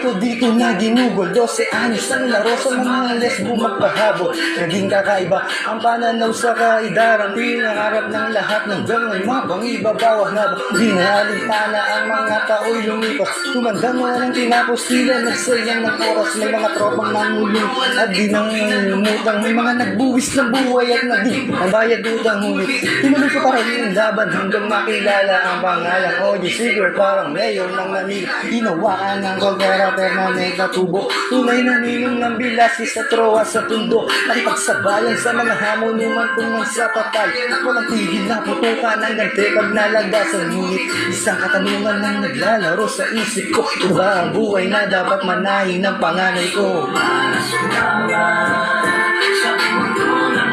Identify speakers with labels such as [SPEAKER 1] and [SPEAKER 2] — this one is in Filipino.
[SPEAKER 1] ko dito na ginugol 12 anyos ang laro sa mga lesbo magpahabol. Naging kakaiba ang pananaw sa kaidaran, pinangarap ng lahat ng ganun mapang ibabawa na dinalintana ang mga tao'y lumipas. Tumanda mo ng tinapos tila nagsayang ng oras. May mga tropang nangulong at di nang umutang. May mga nagbuwis ng buhay at nagdi ang bayad utang, ngunit tinuloy ko pa rin ang laban hanggang makilala ang pangalang O.J. Sigurd. Parang mayor ng Manila, inawaan ng kongera permanent na tubo. Tunay na ninong ng bilasi sa trowa sa tundo, nakipagsabayan sa mga hamon umantungan sa patay. Walang tigil na putukan ng gante pag nalagasan, ngunit isang katanungan lang naglalaro sa isip ko. Ito ba ang buhay na dapat manahin ng panganay ko?
[SPEAKER 2] Sa mundo ng